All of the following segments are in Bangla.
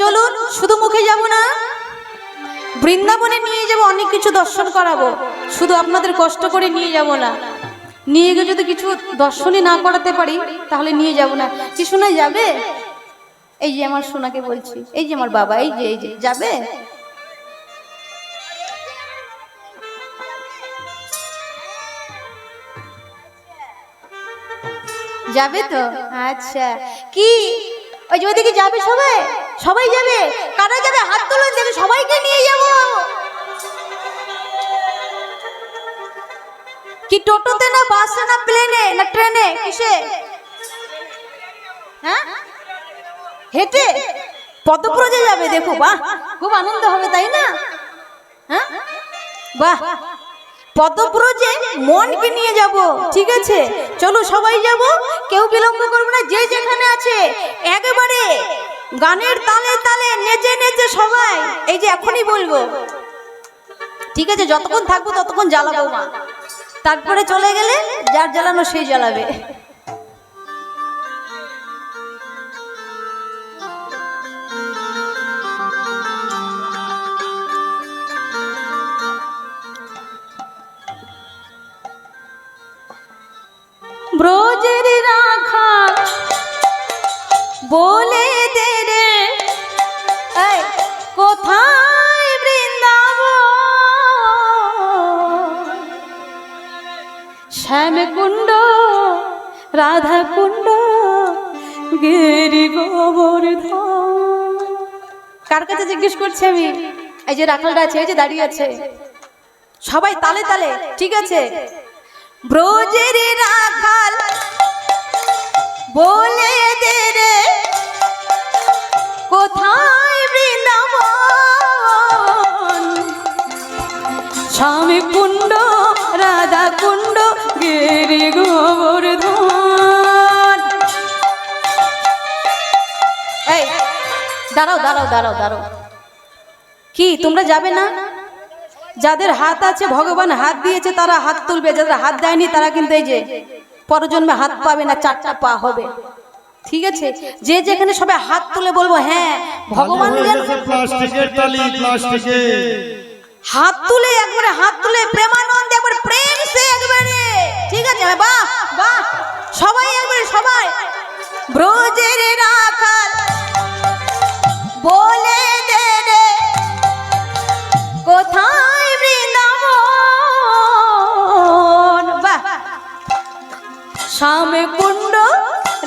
চলুন, শুধু মুখে যাব না, বৃন্দাবনে নিয়ে যাব, অনেক কিছু দর্শন করাবো। শুধু আপনাদের কষ্ট করে নিয়ে যাব না, নিয়ে গিয়ে যদি কিছু দর্শনই না করাতে পারি তাহলে নিয়ে যাব না। কি শোনা যাবে? এই যে আমার সোনাকে বলছি, এই যে আমার বাবা, এই যে যাবে? যাবে তো? আচ্ছা, কি ওই যে ওদিকে যাবে? সবাই সবাই যাবে? কারা যাবে হাত তুলুন, দেখে সবাইকে নিয়ে যাব। কি টোটোতে, না বাসে, না প্লেনে, না ট্রেনে, কিসে? হ্যাঁ, হেঁটে পদব্রজে যাবে। দেখো, বাহ, খুব আনন্দ হবে, তাই না? হ্যাঁ, বাহ, পদব্রজে মনকে নিয়ে যাব। ঠিক আছে, চলো সবাই যাব, কেউ বিলম্ব করবে না। যে যেখানে আছে একেবারে গানের তালে তালে নেচে নেচে সবাই, এই যে এখনই বলবো, ঠিক আছে? যতক্ষণ থাকবো ততক্ষণ জ্বালাবো মা, তারপরে চলে গেলে যার জ্বালানো সেই জ্বালাবে। ব্রজের রাখা বলে দে রে, কোথায় বৃন্দাবন? শ্যামকুণ্ড, রাধা কুণ্ড, গিরি গোবর্ধন। কার কাছে জিজ্ঞেস করছি আমি? এই যে রাখালরা আছে, এই যে দাঁড়িয়ে আছে, সবাই তালে তালে, ঠিক আছে? ব্রজের রাখাল বলে দে রে, কোথায় বৃন্দাবন? স্বামী কুণ্ড, রাধা কুণ্ড, গিরি গোবর্ধন। এই দাঁড়াও দাঁড়াও দাঁড়াও দাঁড়াও, কি তোমরা যাবে না? যাদের হাত আছে, ভগবান হাত দিয়েছে, তারা হাত তুলবে। যাদের হাত দেয়নি তারা কিন্তু এই যে পরজন্মে হাত পাবে না, 4টা পা হবে। ঠিক আছে, যে যেখানে সবাই হাত তুলে বলবো হ্যাঁ ভগবান হাত তুলে, একবারে হাত তুলে প্রেমানন্দে, একবারে প্রেম সে, একবারে, ঠিক আছে? বাহ বাহ, সবাই একবারে সবাই। ব্রজের রাখাল বলে দে রে, কোথায় বৃন্দাবন? বাহ, শ্যাম কুণ্ড,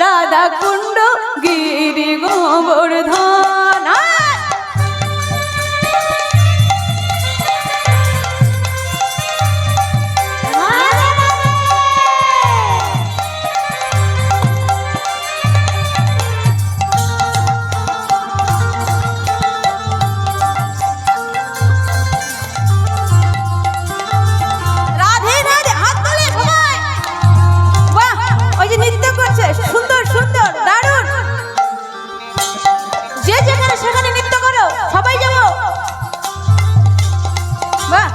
রাধা কুণ্ড, গিরি গোবর্ধন। সুন্দর সুন্দর, দারুণ, যে যেখানে সেখানে নৃত্য করো, সবাই যাবো। বাহ,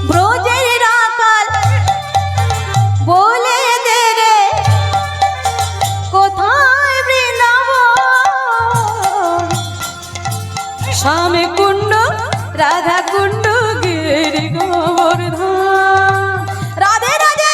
ব্রজের রাখাল বলে দে রে, কোথায় বৃন্দাবন? শ্যাম কুণ্ড, রাধা কুণ্ড, গিরি গোবর্ধন। রাধে রাধে।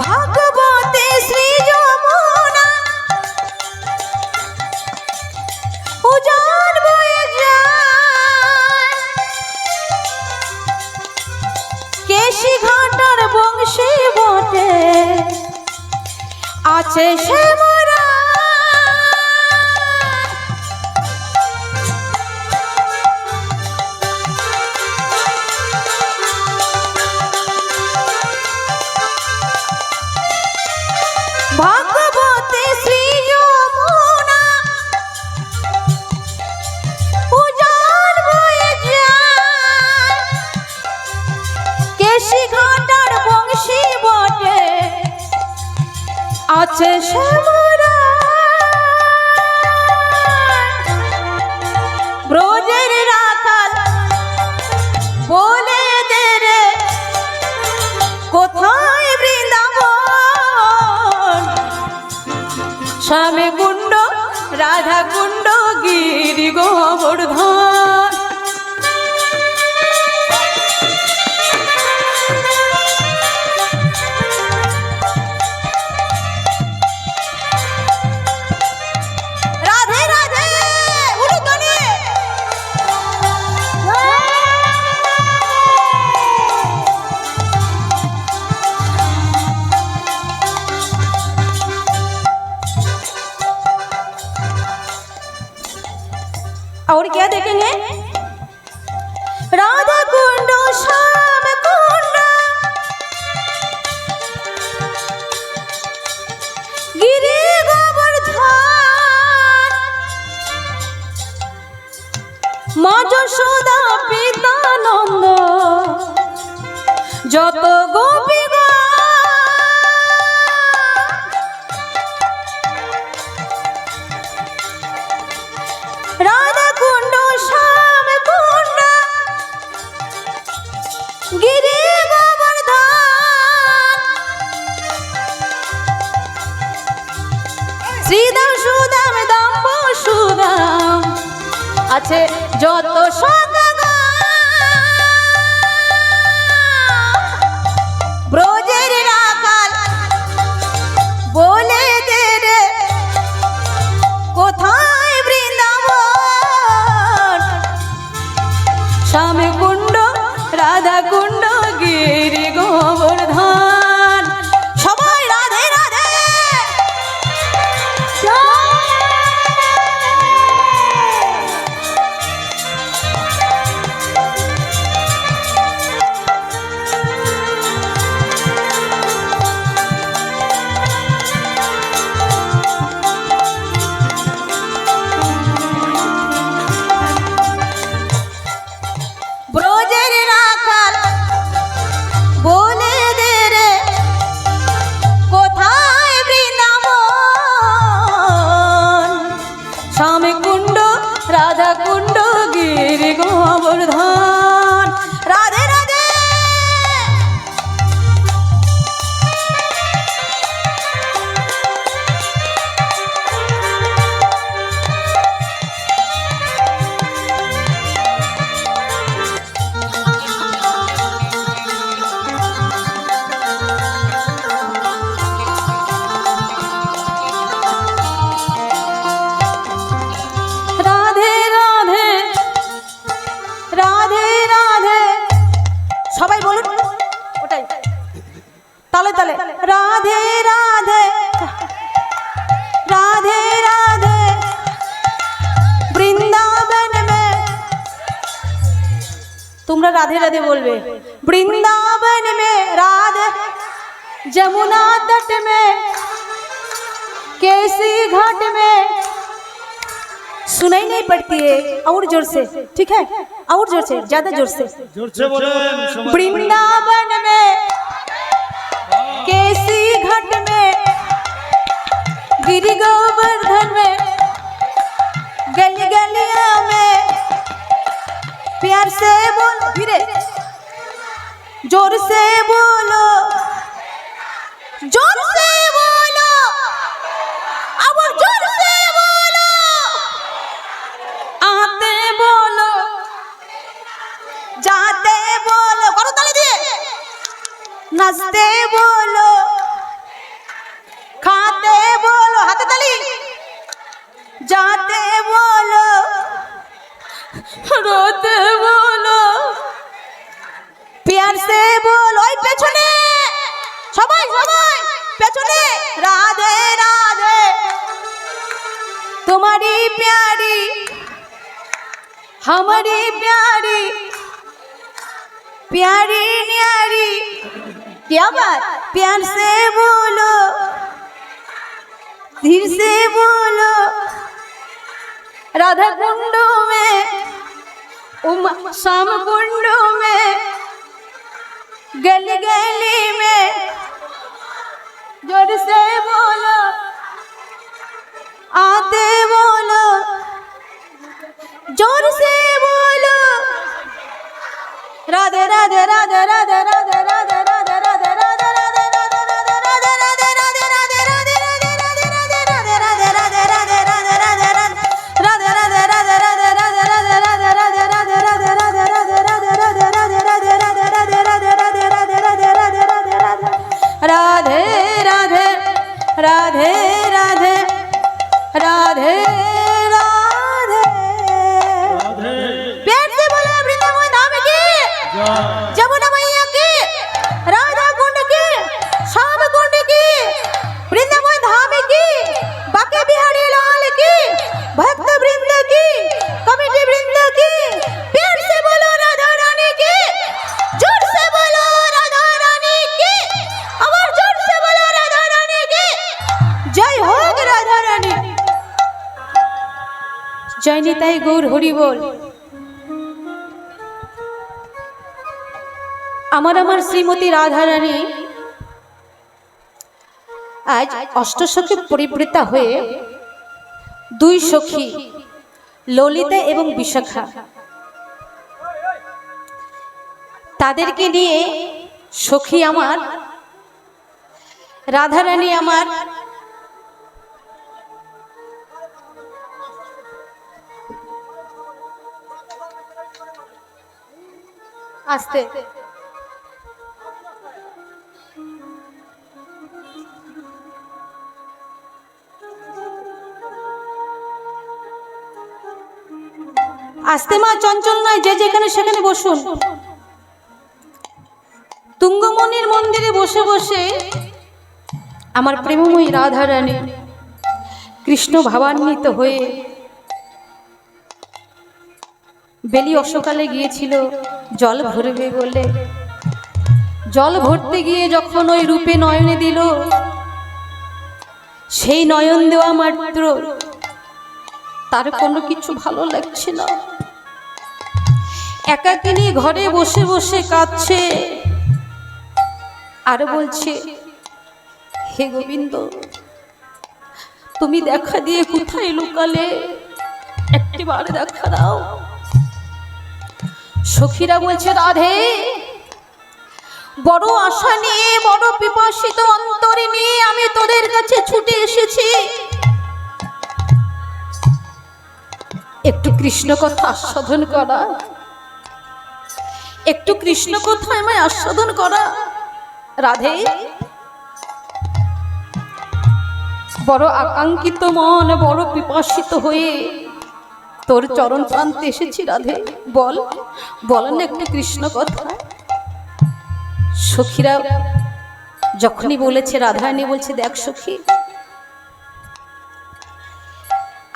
ভাগবতে শ্রী যমুনা উজান বয়ে যায়, কেশি ঘাটার বংশী বটে আছে সে মোরা। ভাগবতে শ্রী যমুনা উজান বয়ে আছে শ্যামরা ব্রজের রাখাল বলে দে রে কোথায় বৃন্দাবন শ্যামে কুণ্ড রাধা কুণ্ড গিরি গোবর্ধন और क्या देखेंगे राधा कुंड श्याम कुंड गिरि गोवर्धन माँ যশোদা পিতা নন্দ যত গোপী রাধা কুণ্ড শ্যাম কুণ্ড গিরি গোবর্ধন শ্রীদাম সুদাম দাম্ব সুদাম আছে যত সগা ব্রজের রাখাল বলে দে রে কোথায় বৃন্দাবন শ্যাম কুণ্ড রাধা কুণ্ড গিরি গোবর্ধন সবাই রাধে রাধে ব্রজের রাখাল বলে দে রে কোথায় বৃন্দাবন শ্যাম কুণ্ড রাধা কুণ্ড গিরি গোবর্ধন রাধে রাধে রাধে রাধে রাধে রাধে সবাই বলুন ওটাই তালে তালে রাধে রাধে রাধে রাধে বৃন্দাবন মে তোমরা রাধে রাধে বলবে বৃন্दावन में राधे जमुना तट में केसी घाट में सुनाई नहीं पड़ती है और जोर से ठीक है और जोर से ज्यादा जोर से बोलें वृंदावन में केसी घाट में गिरि गोवर्धन में गली गलिया में प्यार से बोलो धीरे जोर से बोलो जोर से बोलो अब जोर से बोलो आते बोलो जाते बोलो करो ताली दिए नाचते बोलो खाते बोलो हाथे ताली जाते बोलो रोते बोलो प्यार से बोलो ओई पेछने সবাই সবাই পেছনে রাধে রাধে तुम्हारी प्यारी हमारी प्यारी प्यारी न्यारी क्या बात प्यार से बोलो धीर से बोलो राधा कुंड में श्याम कुंड में गली गली में जोर से बोलो आते बोलो जोर से बोलो राधे राधे राधे राधे राधे राधे राधे राधे राधे राधे राधे राधे राधे राधे प्यार से बोलो वृंदावन धाम की जमुना मैया की राधा कुंड की श्याम कुंड की वृंदावन धाम की बाके बिहारी लाल की भक्त वृंद की कमेटी वृंद की प्यार से बोलो राधा रानी की जोर से बोलो राधा रानी की और जोर से बोलो राधा रानी की जय हो राधा रानी जय निताई गौर हरि बोल আমার শ্রীমতী রাধা রানী আজ অষ্টসখী পরিবৃতা হয়ে দুই সখী ললিতা এবং বিশাখা তাদেরকে নিয়ে সখী আমার রাধা রানী আমার আস্তে আস্তে মা চঞ্চল নয় যে যেখানে সেখানে বসুন তুঙ্গমণির মন্দিরে বসে বসে আমার প্রেমময়ী রাধা রানী কৃষ্ণ ভাবান্বিত হয়ে বেলি অসকালে গিয়েছিল জল ভরবে বলে জল ভরতে গিয়ে যখন ওই রূপে নয়নে দিল সেই নয়ন দেওয়া মাত্র তার কোনো কিছু ভালো লাগছে না একাকিনী ঘরে বসে বসে কাঁদছে আর বলছে হে গোবিন্দ তুমি দেখা দিয়ে কোথায় লুকালে একটিবার দেখা দাও সখীরা বলছে রাধে বড় আশা নিয়ে বড় পিপাসিত অন্তরে নিয়ে আমি তোদের কাছে ছুটে এসেছি একটু কৃষ্ণ কথা আস্বাদন করা একটু কৃষ্ণ কথা আমায় আস্বাদন করা রাধে বড় আকাঙ্ক্ষিত মন বড় পিপাসিত হয়ে তোর চরণ প্রান্তে এসেছি রাধে বল বলেন একটু কৃষ্ণ কথা সখীরা যখনই বলেছে রাধারানী বলছে দেখ সখী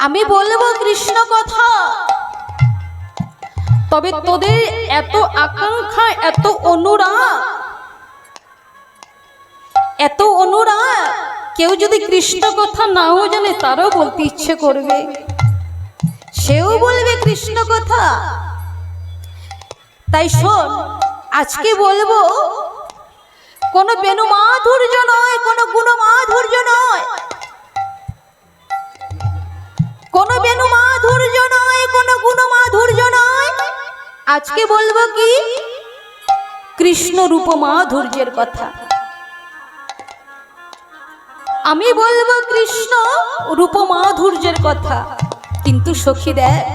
আমি বলবো কৃষ্ণ কথা তবে তোদের এত আকাঙ্ক্ষা এত অনুরাগ কেউ যদি কৃষ্ণ কথা নাও জানে তারও বলতে ইচ্ছে করবে সেও বলবে কৃষ্ণ কথা তাই শোন আজকে বলবো কোনো বেনু মাধুর্য নয় কোনো গুণ মাধুর্য নয় কোনো বেনু মাধুর্য নয় কোনো গুণ মাধুর্য নয় আজকে বলবো কি কৃষ্ণ রূপ মাধুর্যের কথা আমি বলবো কৃষ্ণ রূপ মাধুর্যের কথা কিন্তু সখী দেখ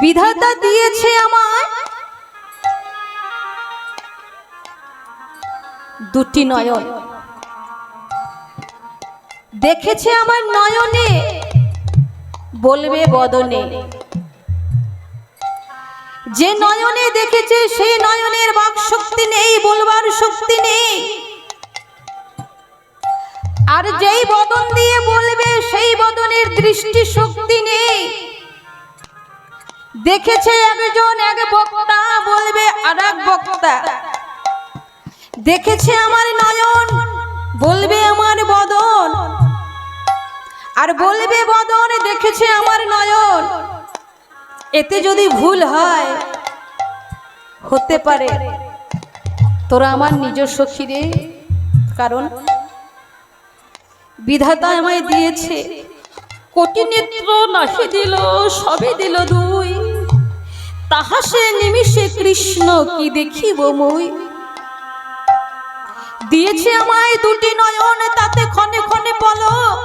বিধাতা দিয়েছে আমায় দুটি নয়ন দেখেছে আমার নয়নে বলবে বদনে যে নয়নে দেখেছে সেই নয়নের বাক শক্তি নেই বলবার শক্তি নেই আর যেই বদন দিয়ে বলবে সেই বদনের দৃষ্টি শক্তি নেই দেখেছে একজন এক বক্তা বলবে আরেক বক্তা দেখেছে আমার নয়ন বলবে আমার বদন আর বলবে বদন দেখেছে আমার নয়ন এতে যদি ভুল হয় হতে পারে তোরা আমার নিজ সখী রে কারণ বিধাতা আমায় দিয়েছে কোটি নেত্র, নাহি দিল সবে দিল দুই, তাহা সে নিমিষে কৃষ্ণ কি দেখিব মই। দিয়েছে আমায় দুটি নয়ন, তাতে ক্ষণে ক্ষণে পলক,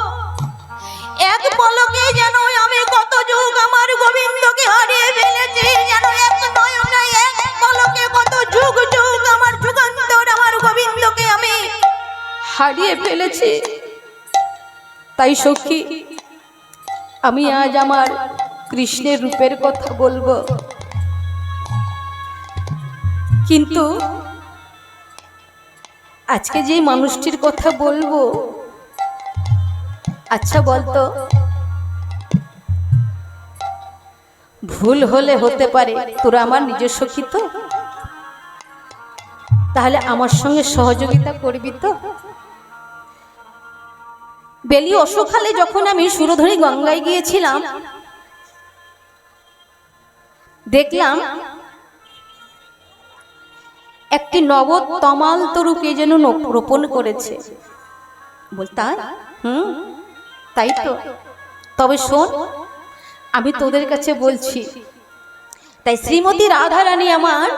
এক পলকে যেন আমি কত যুগ আমার গোবিন্দকে হারিয়ে ফেলেছি। যেন এক নয়নে এক পলকে কত যুগ যুগ আমার যুগান্তর আমার গোবিন্দকে আমি হারিয়ে ফেলেছি। তাই সখী, আমি আজ আমার কৃষ্ণের রূপের কথা বলবো, কিন্তু আজকে যে মানুষটির কথা বলবো, আচ্ছা বলতো, ভুল হলে হতে পারে, তোরা আমার নিজের সখী তো, তাহলে আমার সঙ্গে সহযোগিতা করবি তো? বেলি অসুখালে যখন আমি সুরধনী গঙ্গায় গিয়েছিলাম, দেখলাম একটি নব তমাল তরুকে যেন রোপণ করেছে। বলতা তাই তো? তবে শোন, আমি তোদের কাছে বলছি। তাই শ্রীমতী রাধারানী আমার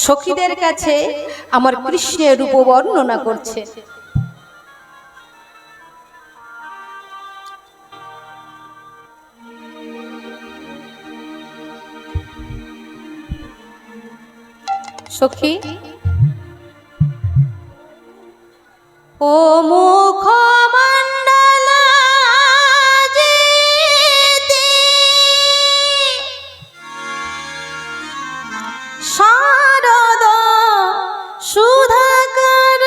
সখীদের কাছে আমার কৃষ্ণের রূপ বর্ণনা করছে। সখী, ও মুখ শারদা সুধাকর,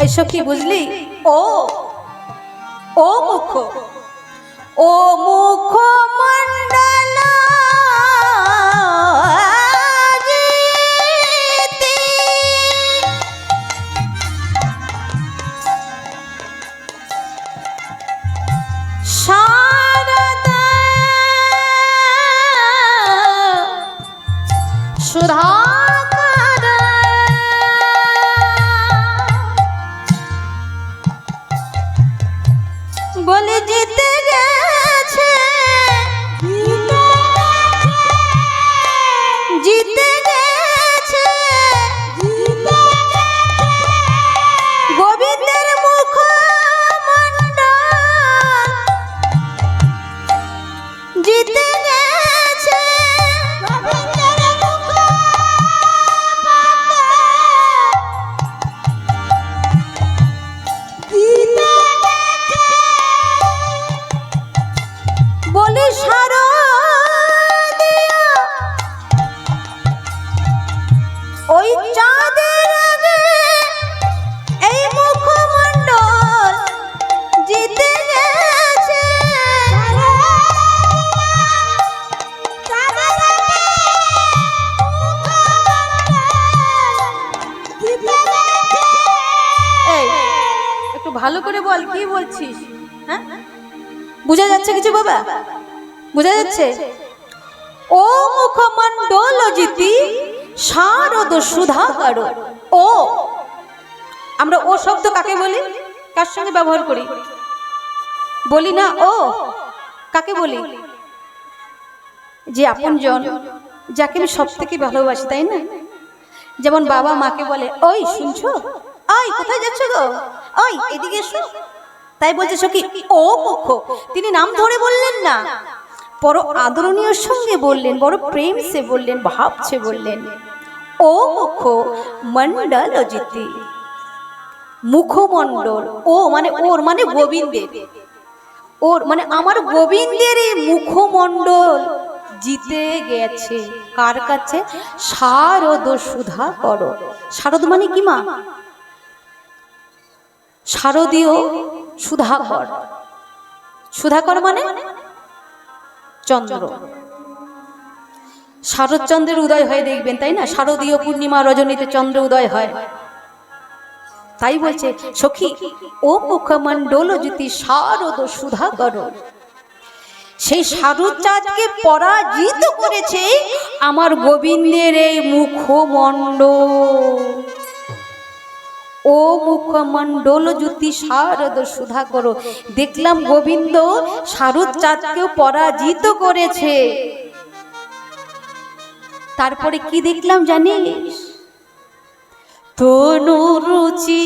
এই সখী বুঝলি? ও মুখ, ও মুখ মণ্ডল শারদা সুধাকর, বলে জিতে গেছে, জিতে গেছে গোবিন্দের মুখ মণ্ডল, জিতে গেছে গোবিন্দের মুখ বলি শারদিয়া, ওই চাঁদের আগে এই মুখমণ্ডল জিতে গেছে। এই একটু ভালো করে বল, কি বলছিস? হ্যাঁ, বুঝা যাচ্ছে কিছু বাবা? বুঝা যাচ্ছে? ও মুখমণ্ডল জিতি শারদ সুধাকর। ও, আমরা ও শব্দ কাকে বলি? কার সঙ্গে ব্যবহার করি? বলি না ও? কাকে বলি? যে আপনজন, যাকে আমি সব থেকে ভালোবাসি, তাই না? যেমন বাবা মাকে বলে, ওই শুনছো, ওই কোথায় যাচ্ছ গো, ওই এদিকে এসো। তাই বলছে সখী ও মুখ, তিনি নাম ধরে বললেন না, বড় আদরণীয় সঙ্গে বললেন, বড় প্রেম সে বললেন, ভাবছে বললেন, ও মুখ মণ্ডল জিতি। মুখমণ্ডল, ও মানে ওর মানে গোবিন্দের, ওর মানে আমার গোবিন্দের এই মুখমণ্ডল জিতে গেছে। কার কাছে? শারদ সুধাকর। শারদ মানে কি মা? শারদীয় সুধাকর। সুধাকর মানে চন্দ্র। শারদচন্দ্রের উদয় হয় দেখবেন, তাই না? শারদীয় পূর্ণিমা রজনীতে চন্দ্র উদয় হয়। তাই বলছে সখী ও মুখমণ্ডল জ্যোতি শারদ সুধাকর। সেই সারুচাঁদকে পরাজিত করেছে আমার গোবিন্দের এই মুখমণ্ডল। ও মুখমণ্ডল জ্যোতি শারদ সুধা করো। দেখলাম গোবিন্দ সারুচাঁদকেও পরাজিত করেছে। তারপরে কি দেখলাম জানিস? তনু রুচি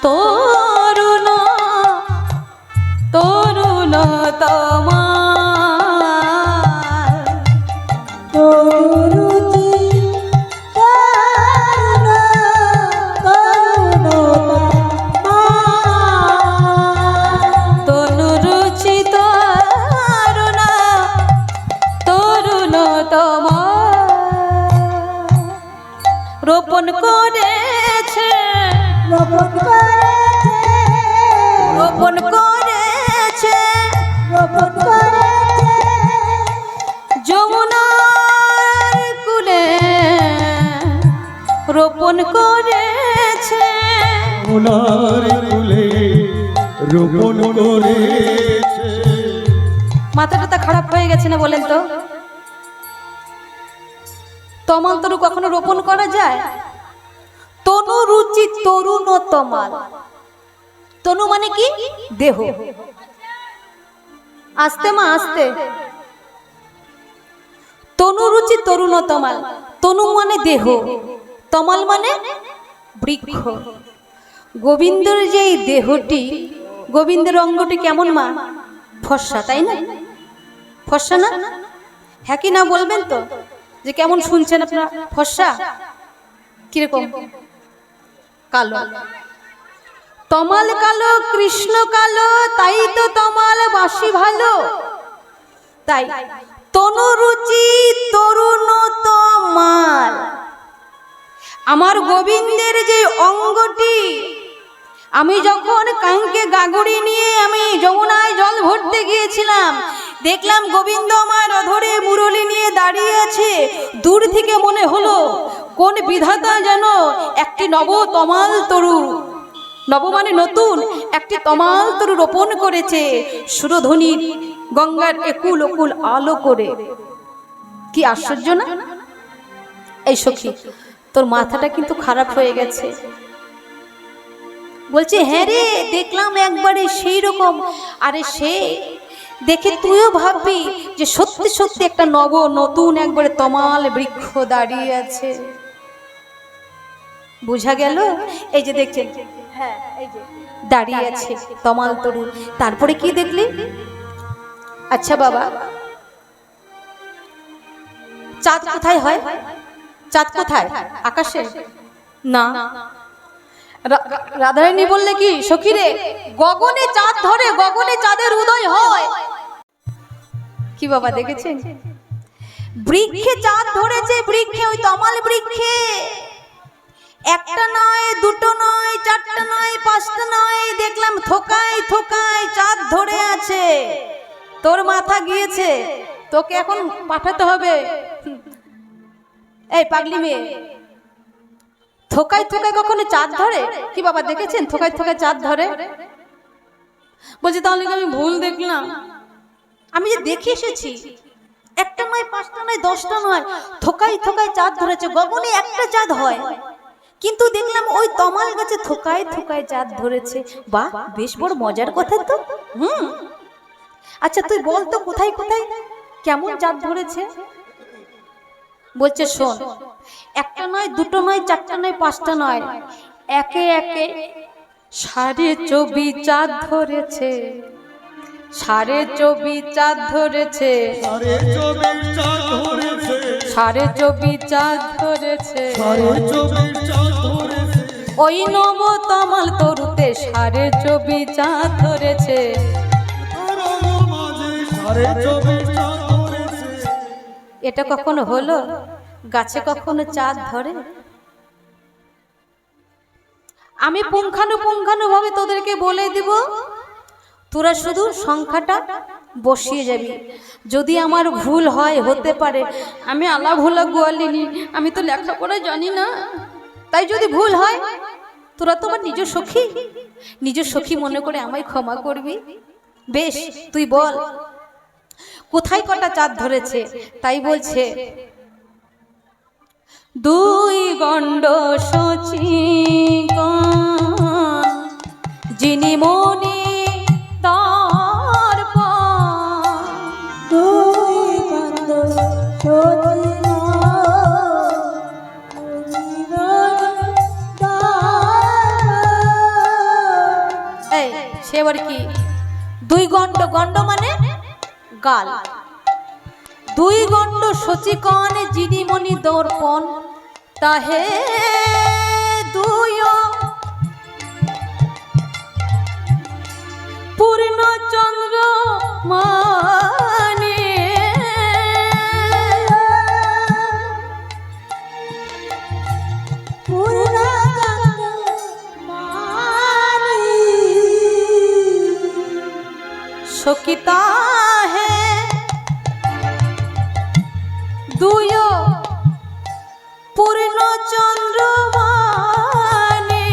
তরুণ তরুণ তোমার তরুচি তরুণ তরুণ তনু রুচি তরুণ তরুণ তোমার রোপণ করেছে রোপণ করেছে যমুনার কুলে রোপণ করেছে রোপণ করেছে। মাথাটা খারাপ হয়ে গেছে না বলেন তো? তমাল তরু কখনো রোপণ করা যায়? তনু রুচি তরুণ তমাল। তনু মানে কি? দেহ। আস্তে মা আস্তে। তনু রুচি তরুণ তমাল। তনু মানে দেহ, তমাল মানে বৃক্ষ। গোবিন্দের যে এই দেহটি, গোবিন্দের অঙ্গটি কেমন মা? ফর্সা, তাই না? ফর্সা না? হ্যাঁ কি না বলবেন তো? যে কেমন শুনছেন আপনারা? ফর্সা কিরকম? কালো। তমাল কালো, কৃষ্ণ কালো, তাই তো তমাল বাসি ভালো। তাই তনু রুচি তরুণ তমাল। আমার গোবিন্দের যে অঙ্গটি, আমি যখন কাঙ্কে গাগড়ি নিয়ে আমি যমুনায় জল ভরতে গিয়েছিলাম, দেখলাম গোবিন্দ আমার অধরে মুরলি নিয়ে দাঁড়িয়ে আছে। দূর থেকে মনে হলো কোন বিধাতা যেন একটি নব তমাল তরু, নব মানে নতুন, একটি তমাল তরু রোপণ করেছে সুরধ্বনি গঙ্গার একুল ওকুল আলো করে। কি আশ্চর্য না? এই সখী, তোর মাথাটা কিন্তু খারাপ হয়ে গেছে। বলছে হ্যাঁ রে, দেখলাম একবারে সেই রকম। আরে সে দেখে তুইও ভাববি যে সত্যি সত্যি একটা নব নতুন একবারে তমাল বৃক্ষ দাঁড়িয়ে আছে। বুঝা গেল? এই যে দেখছেন, হ্যাঁ এই যে দাঁড়িয়ে আছে তমাল তরু। তারপরে কি দেখলি? আচ্ছা বাবা, চাঁদ কোথায় হয়? চাঁদ কোথায়? আকাশে না। রাধারানী বললে কি সখীরে, গগনে চাঁদ ধরে, গগনে চাঁদের উদয় হয়। কি বাবা দেখেছেন? বৃক্ষে চাঁদ ধরেছে, বৃক্ষে, ওই তমাল বৃক্ষে। একটা নয়, দুটো নয়, চারটা নয়, পাঁচটা নয়, দেখলাম থোকায় থোকায় চাঁদ ধরে আছে। তোর মাথা গিয়েছে, তোকে এখন পাঠাতে হবে। এই পাগলি মেয়ে, থোকায় থোকায় কখনো চাঁদ ধরে? কি বাবা দেখেছেন থোকায় থোকায় চাঁদ ধরে? বলছি তাহলে আমি ভুল দেখলাম। আমি যে দেখে এসেছি, একটা নয়, পাঁচটা নয়, 10টা নয়, থোকায় থোকায় চাঁদ ধরেছে। গগনে একটা চাঁদ হয়, কিন্তু দেখলাম ওই তমাল গাছে থোকায় থোকায় চাঁদ ধরেছে। বাহ, বেশ বড় মজার কথা তো। আচ্ছা তুই বল তো কোথায় কোথায় কেমন চাঁদ ধরেছে? বলছে শোন, একটা নয়, দুটো নয়, চারটা নয়, পাঁচটা নয়, একে একে 24.5 চাঁদ ধরেছে। 24.5 চাঁদ ধরেছে। 24.5 চাঁদ ধরেছে। ওই নব তমাল তরুতে 24.5 চাঁদ ধরেছে। এটা কখনো হলো? গাছে কখনো চাঁদ ধরে? আমি পুঙ্খানুপুঙ্খানুভাবে তোদেরকে বলে দিব, তোরা শুধু সংখ্যাটা বসিয়ে যাবি। যদি আমার ভুল হয়, হতে পারে, আমি আলা ভোলা গোয়ালিনি, আমি তো লেখাপড়া জানি না, তাই যদি ভুল হয় তোরা তো আমার নিজ সখী, নিজ সখী মনে করে আমায় ক্ষমা করবি। বেশ, তুই বল কোথায় কটা চাঁদ ধরেছে? তাই বলছে, দুই গণ্ড সচিকন যিনি মনি দর্পণ, দুই গণ্ড এই সে আবার কি? দুই গণ্ড, গণ্ড মানে গাল। দুই গণ্ড সচিকন যিনি মনি দর্পণ, তাহে দুই পূর্ণ চন্দ্র মানে, সকিতা হে দুই পূর্ণ চন্দ্র মানে,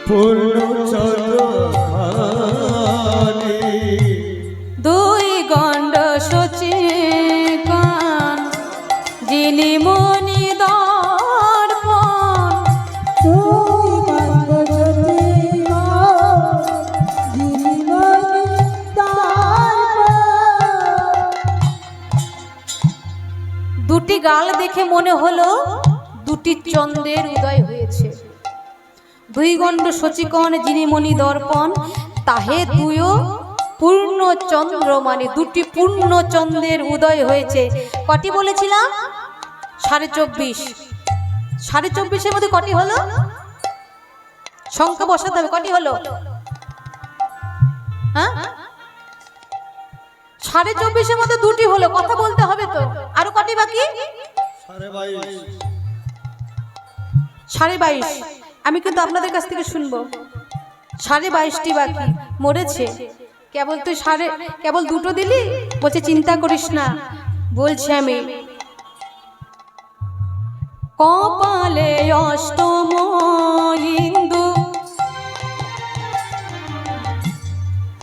পূর্ণ চন্দ্রভানে দুই গণ্ড সচিকন যিনি মনি দর্পণ, দুটি গাল দেখে মনে হলো দুটি চন্দ্রের উদয় হয়েছে। দুই গণ্ড সচিকন যিনি মনি দর্পণ, তাহে দুয়ো পূর্ণ চন্দ্র মানে দুটি পূর্ণ চন্দ্রের উদয় হয়েছে। কটি বলেছিলাম? 24.5। 24.5-এর মধ্যে কটি হলো? সংখ্যা বসাতে হবে। কটি হলো? হ্যাঁ, 24.5-এর মধ্যে দুটি হলো। কথা বলতে হবে তো। আরো কটি বাকি? 22.5। আমি কিন্তু আপনাদের কাছ থেকে শুনবো। 22.5টি বাকি। মরেছে কেবল তুই কেবল দুটো দিলি? বলছে চিন্তা করিস না, বলছে আমি। কপালে অষ্টম ইন্দু,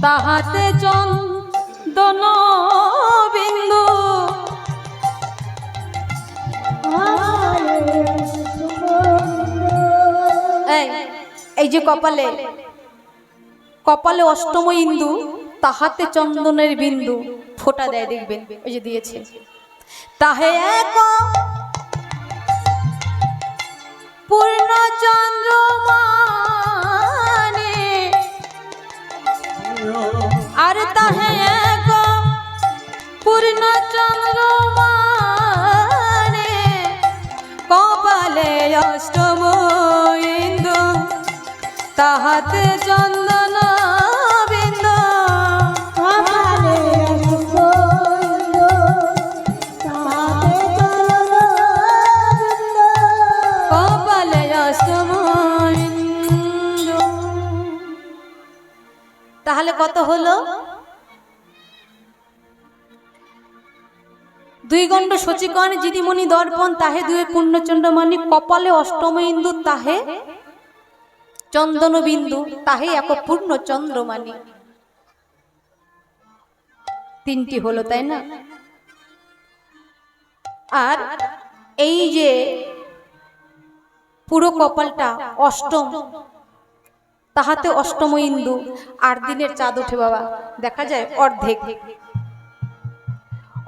তাহাতে চন্দন বিন্দু, এই যে কপালে, কপালে অষ্টম ইন্দু, তাহাতে চন্দনের বিন্দু ফোঁটা দেয়, দেখবেন ওই যে দিয়েছে। তাহে এক পূর্ণ চন্দ্র মানে, আর তাহে এক পূর্ণ চন্দ্র মানে, কপালে অষ্টম ইন্দু, তাহাতে চন্দন বিন্দু, কপালে অষ্টম ইন্দু। তাহলে কত হলো? দুই গণ্ড সচিকন যিনি মনি দর্পণ, তাহে দুয়ে পূর্ণচন্দ্র মানে, কপালে অষ্টম ইন্দু, তাহে চন্দন বিন্দু, তাহে এক পূর্ণ চন্দ্র মানে। তিনটি হলো, তাই না? আর এই যে পুরো কপালটা অষ্টম, তাহাতে অষ্টম ইন্দু। 8 দিনের চাঁদ ওঠে বাবা, দেখা যায় অর্ধেক।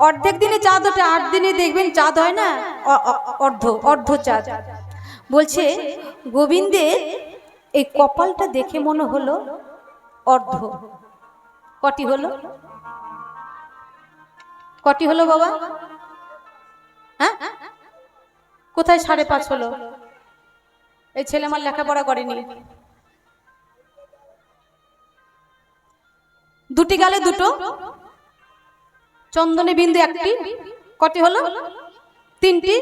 অর্ধেক দিনে চাঁদ ওঠে, 8 দিনে দেখবেন চাঁদ হয় না, অর্ধ চাঁদ। বলছে গোবিন্দের এই কপালটা দেখে মনে হলো অর্ধ। কটি হলো? কটি হলো বাবা? হ্যাঁ, কোথায় 5.5 হলো? এই ছেলে আমার লেখাপড়া করেনি। দুটি গালে দুটো, চন্দনে বিন্দু একটি, কটি হলো? 3টি।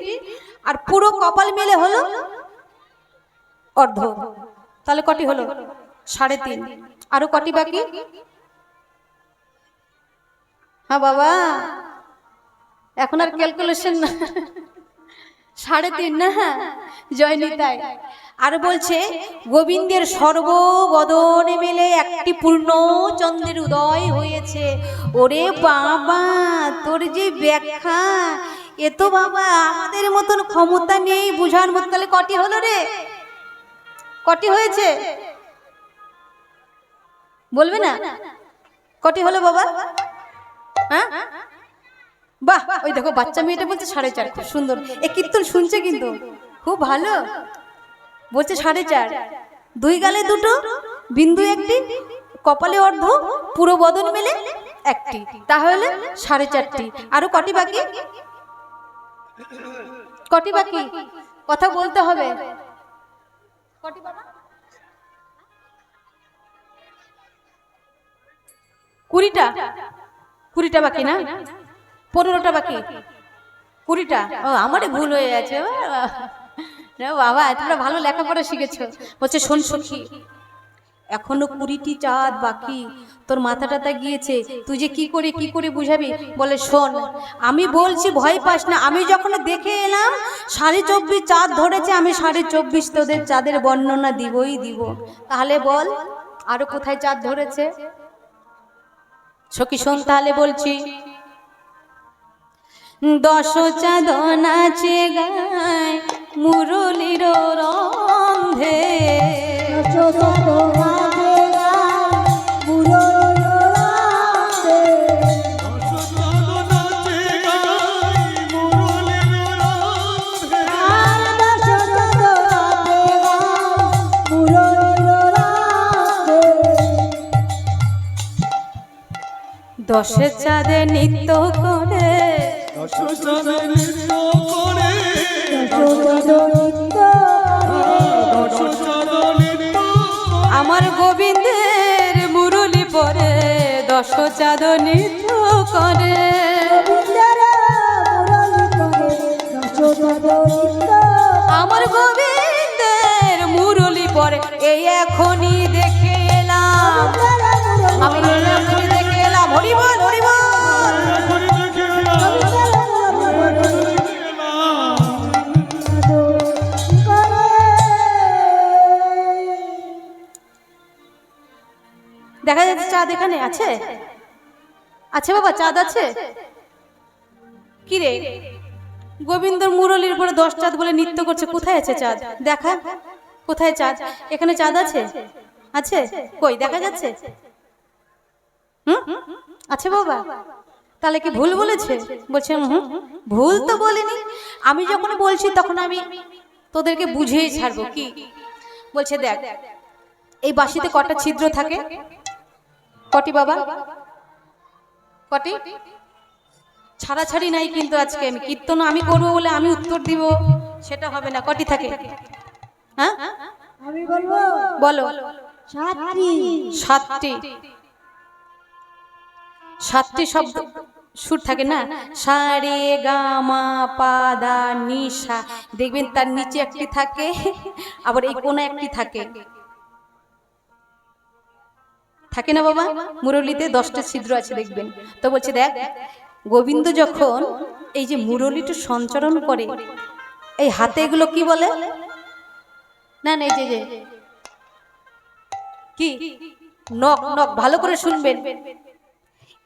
আর পুরো কপাল মিলে হলো অর্ধ। তাহলে কটি হলো? 3.5। আরো কটি বাকি? হ্যাঁ বাবা, এখন আর ক্যালকুলেশন না। 3.5 না, জয় নিতাই। আর বলছে গোবিন্দের সর্ববদনে মেলে একটি পূর্ণ চন্দ্রের উদয় হয়েছে। ওরে বাবা, তোর যে ব্যাখ্যা, এ তো বাবা আমাদের মতন ক্ষমতা নেই বুঝার মতো। তাহলে কটি হলো রে, কটি হয়েছে বলবে না? কটি হলো বাবা? হ্যাঁ বাহ, ওই দেখো বাচ্চা মেয়েটা বলছে 4.5, খুব সুন্দর। এ কীর্তন শুনছে কিন্তু খুব ভালো। বলছে 4.5, 2 গালে 2, বিন্দু 1টি, কপালে অর্ধ, পুরো বদন মেলে 1টি, তাহলে 4.5টি। আরো কটি বাকি? কটি বাকি? কথা বলতে হবে। কটি বাবা? 20টা। 20টা বাকি না, 15টা বাকি, 20টা। ও, আমারই ভুল হয়ে গেছে। বাবা তোমরা ভালো লেখাপড়া শিখেছো। বলছে শোন সখী, এখনো 20টি চাঁদ বাকি, তোর মাথা টাথা গিয়েছে, তুই যে কি করে বুঝাবি? বলে শোন, আমি বলছি ভয় পাস না। আমি যখন দেখে এলাম 24.5 চাঁদ ধরেছে, আমি 24.5 তোদের চাঁদের বর্ণনা দিবই দিব। তাহলে বল আরো কোথায় চাঁদ ধরেছে? সখী শোন তাহলে বলছি, 10 চাঁদ নাচে গায় মুরলির রন্ধে, দশে চাঁদে নৃত্য করে, আমার গোবিন্দের মুরলি পরে 10 চাঁদ নৃত্য করে। আমার গোবিন্দের মুরলি পরে এই এখনই দেখে এলাম, আমি এখনই দেখে এলাম। হরি বল, হরি বল। দেখা যাচ্ছে চাঁদ এখানে আছে, আছে বাবা, চাঁদ আছে। কি রে, গোবিন্দর মুরলির উপরে 10 চাঁদ বলে নৃত্য করছে, কোথায় আছে চাঁদ? দেখা, কোথায় চাঁদ? এখানে চাঁদ আছে? আছে কই, দেখা যাচ্ছে? আছে বাবা। তাহলে কি ভুল বলেছে? বলছে ভুল তো বলিনি। আমি যখন বলছি তখন আমি তোদেরকে বুঝিয়ে ছাড়বো। কি বলছে দেখ, এই বাঁশিতে কটা ছিদ্র থাকে? কটি বাবা? কটি? ছাড়াছাড়ি নাই কিন্তু আজকে আমি কীর্তন আমি করবো বলে আমি উত্তর দিব সেটা হবে না। কটি থাকে? হ্যাঁ আমি বলবো, বলো। 7টি। 7টি। 7টি শব্দ সুর থাকে না, সা রে গা মা পা দা নি সা। দেখবেন তার নিচে একটি থাকে, আবার এই কোণে একটি থাকে, থাকে না বাবা? মুরলিতে 10টা ছিদ্র আছে দেখবেন। তো বলছে দেখ, গোবিন্দ যখন এই যে মুরলিটা সঞ্চারণ করে, এই হাতে এগুলো কি বলে? না না, এই যে কি নখ, নখ ভালো করে শুনবেন।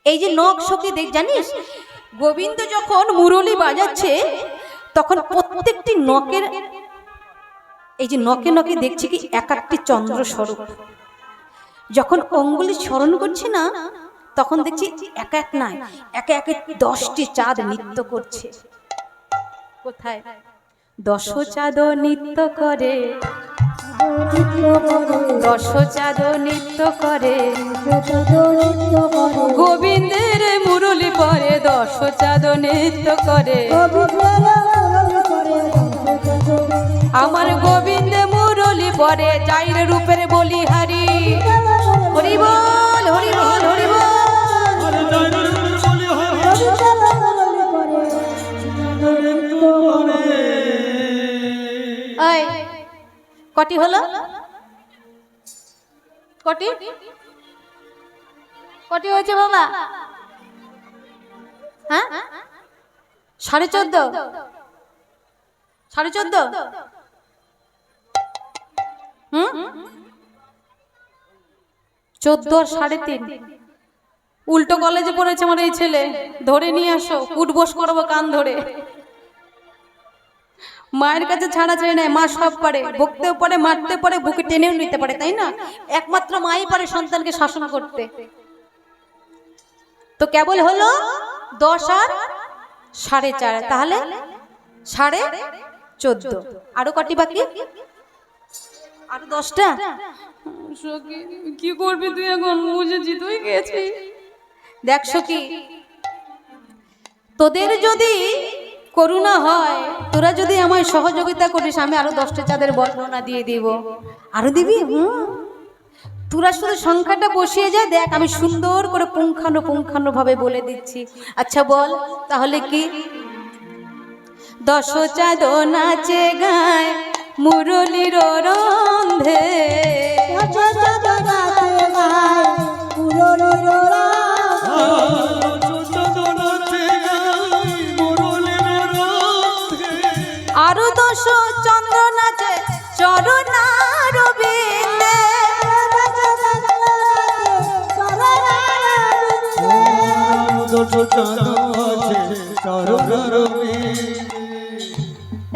এই যে নখ সখী দেখ, জানিস গোবিন্দ যখন মুরলি বাজাচ্ছে তখন প্রত্যেকটি নখের, এই যে নখে নখে দেখছি কি এক একটি চন্দ্র স্বরূপ। যখন অঙ্গুলি স্মরণ করছে না তখন দেখছি এক এক নয়, একে একে 10টি চাঁদ নৃত্য করছে। কোথায়? 10 চাঁদ নৃত্য করে, 10 চাঁদ নৃত্য করে, গোবিন্দের মুরলি পরে 10 চাঁদ নৃত্য করে। আমার গোবিন্দে মুরলি পরে যাইর রূপের বলিহারি। হরি বল, হরি বল, হরি বল। কটি হলো? কটি? কটি হয়েছে বাবা? হ্যাঁ 14.5। 14.5 14 আর 3.5 উল্টো কলেজে পড়েছে আমার এই ছেলে। ধরে নিয়ে আসো, উঠবোস করবো কান ধরে। মায়ের কাছে ছাড়া ছেড়ে নেয়, মা সব পারে, বকতেও পারে, মারতে পারে, বুকে টেনেও নিতে পারে, তাই না? একমাত্র মাই পারে সন্তানকে শাসন করতে। তো কেবল হলো 10 আর 4.5, তাহলে 14.5। আরো কটি বাকি? আরো 10টা। কি করবি তুই এখন? বুঝেছি তুই গেছিস। দেখছো কি, তোদের যদি করুণা হয়, তোরা যদি আমায় সহযোগিতা করিস, আমি আরো 10টা চাঁদের বর্ণনা দিয়ে দিব। আরো দিবি? তোরা শুধু সংখ্যাটা বসিয়ে যা, দেখ আমি সুন্দর করে পুঙ্খানু ভাবে বলে দিচ্ছি। আচ্ছা বল তাহলে কি? 10 চাঁদ নাচে গায় মুরলির রন্ধে, আরো 10 চন্দ্র নাচে চরণার বিন্দে।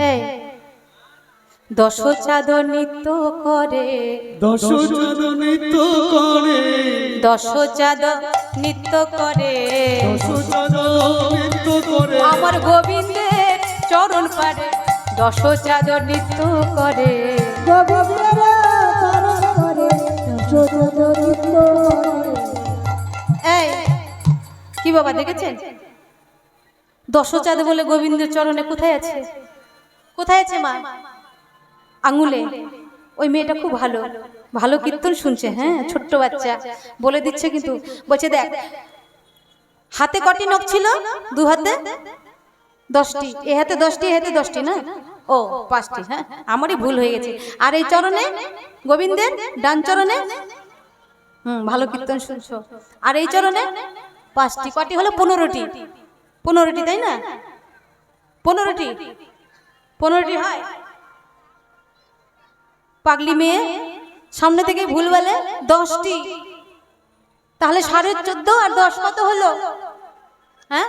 এই 10 চাঁদ নৃত্য করে, 10 চাঁদ নৃত্য করে, 10 চাঁদ নৃত্য করে, 10 চাঁদ নৃত্য করে, আমার গোবিন্দের চরণ পারে। 10 চাঁদ নৃত্য করে, এই কি বাবা দেখেছেন? 10 চাঁদ বলে গোবিন্দের চরণে কোথায় আছে? কোথায় আছে মা? আঙুলে। ওই মেয়েটা খুব ভালো ভালো কীর্তন শুনছে। হ্যাঁ, ছোট্ট বাচ্চা বলে দিচ্ছে, কিন্তু বলছে দেখ হাতে কটি নখ ছিল? 2 হাতে 10টি, এ হাতে 10টি, এ হাতে 10টি না, ও 5টি। হ্যাঁ, আমারই ভুল হয়ে গেছে। আর এই চরণে গোবিন্দের ডান চরণে, ভালো কীর্তন শুনছো। আর এই চরণে 5টি, কটি হলো? 15টি। 15টি, তাই না? 15টি হয়। পাগলি মেয়ে সামনে থেকে ভুল বলে 10টি, তাহলে 14.5 আর 10 কত হলো? হ্যাঁ,